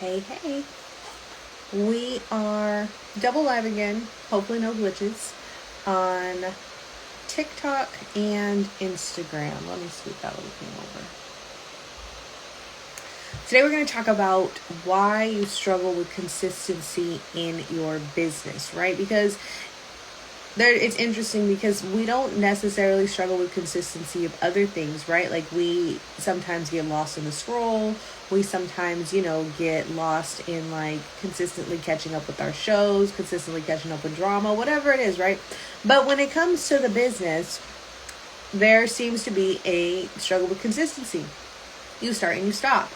Hey. We are double live again, hopefully no glitches, on TikTok and Instagram. Let me sweep that little thing over. Today we're going to talk about why you struggle with consistency in your business, right? Because it's interesting because we don't necessarily struggle with consistency of other things, right? Like we sometimes get lost in the scroll. We sometimes, get lost in like consistently catching up with our shows, consistently catching up with drama, whatever it is, right? But when it comes to the business, there seems to be a struggle with consistency. You start and you stop.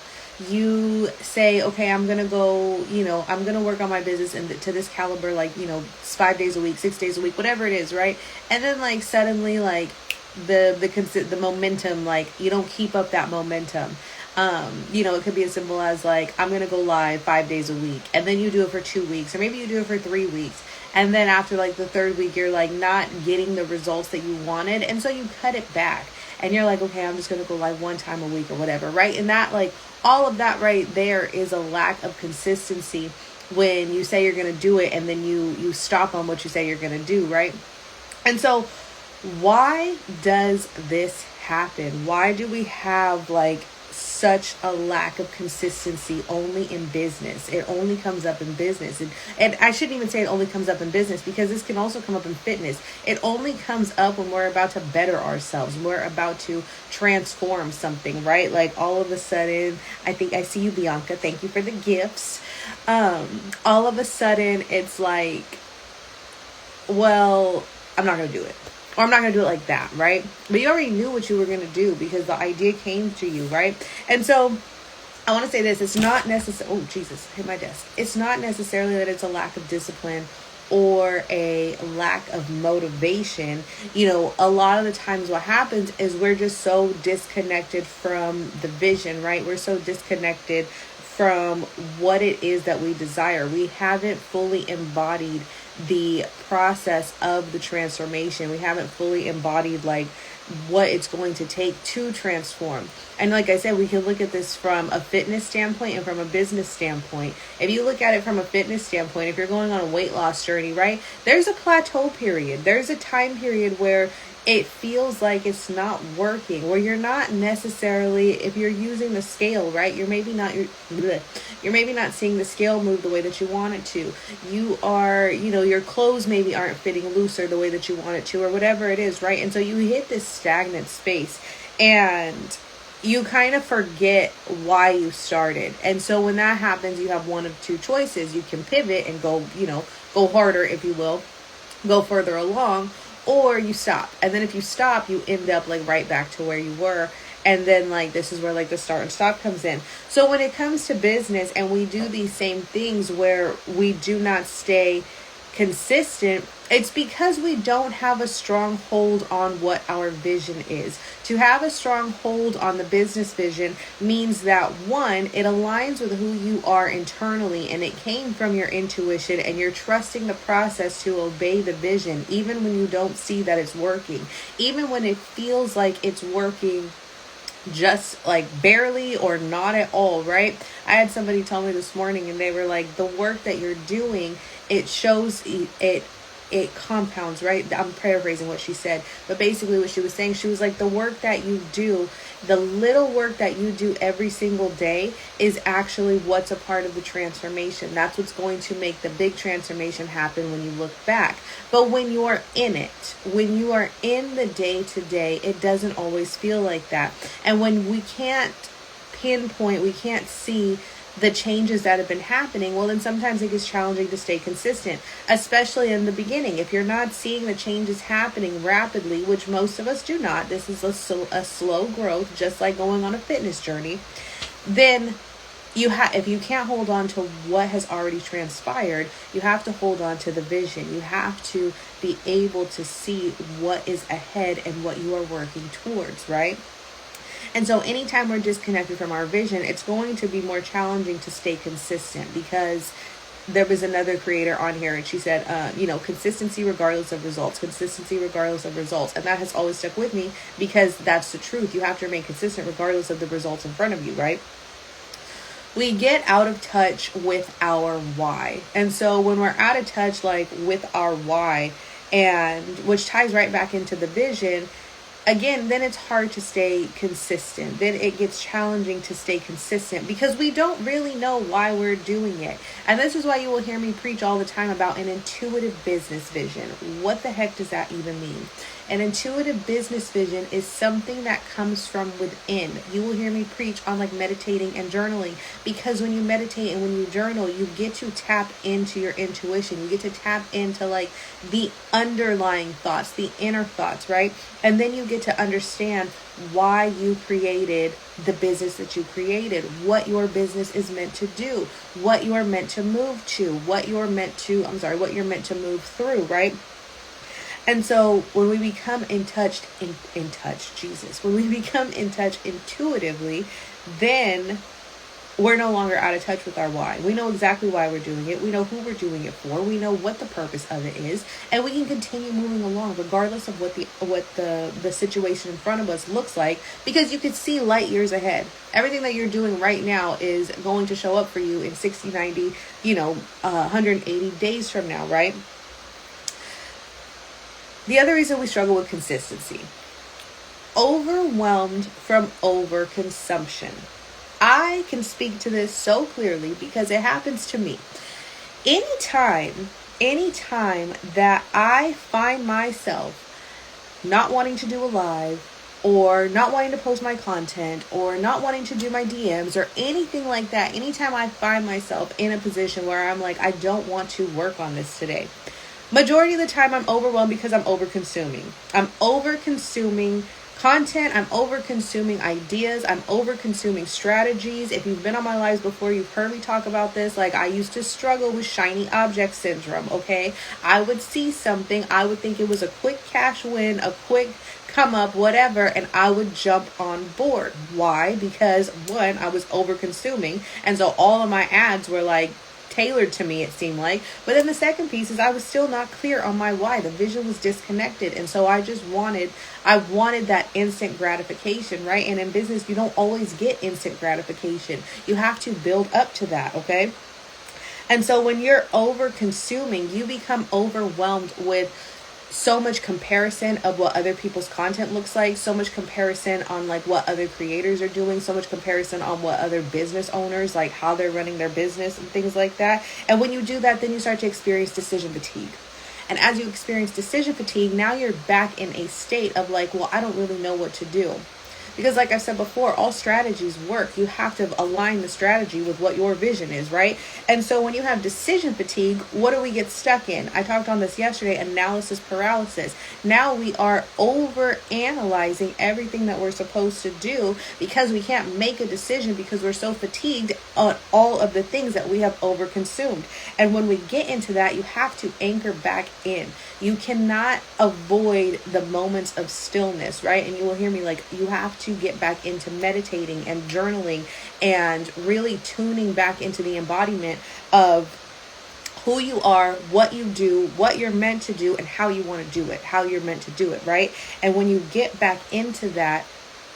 You say, okay, I'm going to go, I'm going to work on my business and to this caliber, 5 days a week, 6 days a week, whatever it is, right? And then suddenly the momentum, you don't keep up that momentum. It could be as simple as I'm going to go live 5 days a week, and then you do it for 2 weeks, or maybe you do it for 3 weeks. And then after the third week, you're not getting the results that you wanted. And so you cut it back and you're like, okay, I'm just going to go live one time a week or whatever. Right. And that all of that right there is a lack of consistency when you say you're going to do it and then you stop on what you say you're going to do. Right. And so why does this happen? Why do we have such a lack of consistency only in business? It only comes up in business. And I shouldn't even say it only comes up in business, because this can also come up in fitness. It only comes up when we're about to better ourselves. We're about to transform something, right? All of a sudden, I think I see you, Bianca. Thank you for the gifts. All of a sudden, it's well, I'm not going to do it. Or I'm not going to do it like that, right? But you already knew what you were going to do because the idea came to you, right? And so I want to say this. It's not necessarily... Oh, Jesus, hit my desk. It's not necessarily that it's a lack of discipline or a lack of motivation. A lot of the times what happens is we're just so disconnected from the vision, right? We're so disconnected from what it is that we desire. We haven't fully embodied the process of the transformation. We haven't fully embodied what it's going to take to transform. And like I said, we can look at this from a fitness standpoint and from a business standpoint. If you look at it from a fitness standpoint, if you're going on a weight loss journey, right, there's a plateau period. There's a time period where it feels like it's not working, where you're not necessarily, if you're using the scale, right, you're maybe not seeing the scale move the way that you want it to. You are, your clothes maybe aren't fitting looser the way that you want it to, or whatever it is, right? And so you hit this stagnant space and you kind of forget why you started. And so when that happens, you have one of two choices. You can pivot and go harder, if you will, go further along, or you stop. And then if you stop, you end up right back to where you were. And then this is where the start and stop comes in. So when it comes to business and we do these same things where we do not stay consistent, it's because we don't have a strong hold on what our vision is. To have a strong hold on the business vision means that, one, it aligns with who you are internally and it came from your intuition, and you're trusting the process to obey the vision, even when you don't see that it's working, even when it feels like it's working just barely or not at all, right? I had somebody tell me this morning and they were like, the work that you're doing, it shows it compounds, right? I'm paraphrasing what she said, but basically what she was saying, she was like, the work that you do, the little work that you do every single day is actually what's a part of the transformation. That's what's going to make the big transformation happen when you look back. But when you are in it, when you are in the day to day, it doesn't always feel like that. And when we can't pinpoint, we can't see the changes that have been happening, well, then sometimes it gets challenging to stay consistent, especially in the beginning. If you're not seeing the changes happening rapidly, which most of us do not, this is a slow growth, just like going on a fitness journey, then if you can't hold on to what has already transpired, you have to hold on to the vision. You have to be able to see what is ahead and what you are working towards, right? And so anytime we're disconnected from our vision, it's going to be more challenging to stay consistent, because there was another creator on here and she said, consistency regardless of results, consistency regardless of results. And that has always stuck with me because that's the truth. You have to remain consistent regardless of the results in front of you, right? we get out of touch with our why. And so when we're out of touch, like with our why, and which ties right back into the vision, again, then it's hard to stay consistent. Then it gets challenging to stay consistent because we don't really know why we're doing it. And this is why you will hear me preach all the time about an intuitive business vision. What the heck does that even mean? An intuitive business vision is something that comes from within. You will hear me preach on like meditating and journaling, because when you meditate and when you journal, you get to tap into your intuition. You get to tap into like the underlying thoughts, the inner thoughts, right? And then you get to understand why you created the business that you created, what your business is meant to do, what you're meant to move to, what you're meant to move through, right? And so when we become when we become in touch intuitively, then we're no longer out of touch with our why. We know exactly why we're doing it. We know who we're doing it for. We know what the purpose of it is, and we can continue moving along regardless of what the situation in front of us looks like, because you could see light years ahead. Everything that you're doing right now is going to show up for you in 60, 90, 180 days from now, right? The other reason we struggle with consistency, overwhelmed from overconsumption. I can speak to this so clearly because it happens to me. Anytime that I find myself not wanting to do a live, or not wanting to post my content, or not wanting to do my DMs or anything like that, anytime I find myself in a position where I'm like, I don't want to work on this today, majority of the time I'm overwhelmed because I'm over-consuming. I'm over-consuming content. I'm over-consuming ideas. I'm over-consuming strategies. If you've been on my lives before, you've heard me talk about this. Like, I used to struggle with shiny object syndrome, okay? I would see something. I would think it was a quick cash win, a quick come up, whatever, and I would jump on board. Why? Because one, I was over-consuming, and so all of my ads were like tailored to me, it seemed like. But then the second piece is I was still not clear on my why. The vision was disconnected, and so I wanted that instant gratification, right? And in business, you don't always get instant gratification. You have to build up to that, okay? And so when you're over consuming, you become overwhelmed with so much comparison of what other people's content looks like, so much comparison on like what other creators are doing, so much comparison on what other business owners, like how they're running their business and things like that. And when you do that, then you start to experience decision fatigue. And as you experience decision fatigue, now you're back in a state of like, well, I don't really know what to do. Because like I said before, all strategies work. You have to align the strategy with what your vision is, right? And so when you have decision fatigue, what do we get stuck in? I talked on this yesterday, analysis paralysis. Now we are over analyzing everything that we're supposed to do because we can't make a decision because we're so fatigued on all of the things that we have over consumed. And when we get into that, you have to anchor back in. You cannot avoid the moments of stillness, right? And you will hear me like, you have to get back into meditating and journaling and really tuning back into the embodiment of who you are, what you do, what you're meant to do, and how you want to do it, how you're meant to do it, right? And when you get back into that,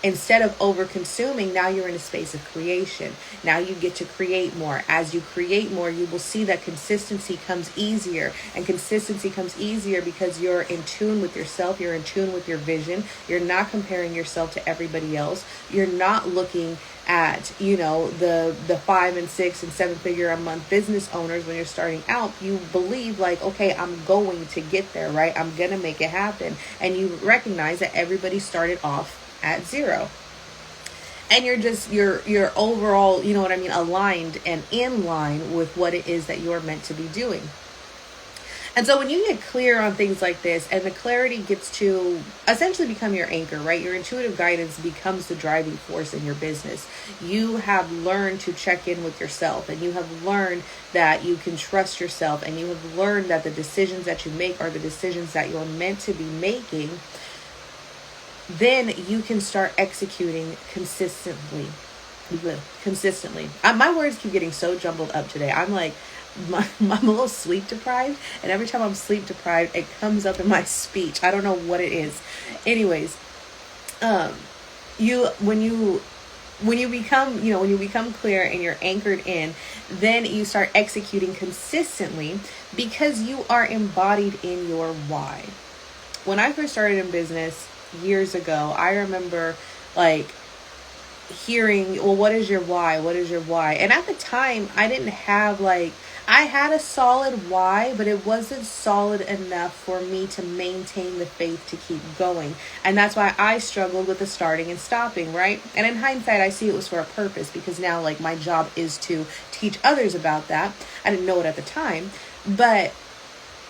instead of over consuming, now you're in a space of creation. Now you get to create more. As you create more, you will see that consistency comes easier. And consistency comes easier because you're in tune with yourself. You're in tune with your vision. You're not comparing yourself to everybody else. You're not looking at, the 5 and 6 and 7 figure a month business owners when you're starting out. You believe like, okay, I'm going to get there, right? I'm going to make it happen. And you recognize that everybody started off at zero, and you're overall, aligned and in line with what it is that you're meant to be doing. And so when you get clear on things like this, and the clarity gets to essentially become your anchor, right? Your intuitive guidance becomes the driving force in your business. You have learned to check in with yourself, and you have learned that you can trust yourself, and you have learned that the decisions that you make are the decisions that you're meant to be making. Then you can start executing consistently. My words keep getting so jumbled up today. I'm like, I'm a little sleep deprived, and every time I'm sleep deprived, it comes up in my speech. I don't know what it is. Anyways, when you when you become, when you become clear and you're anchored in, then you start executing consistently because you are embodied in your why. When I first started in business years ago, I remember like hearing, well, what is your why? What is your why? And at the time, I didn't have like, I had a solid why, but it wasn't solid enough for me to maintain the faith to keep going. And that's why I struggled with the starting and stopping, right? And in hindsight, I see it was for a purpose, because now like my job is to teach others about that. I didn't know it at the time, but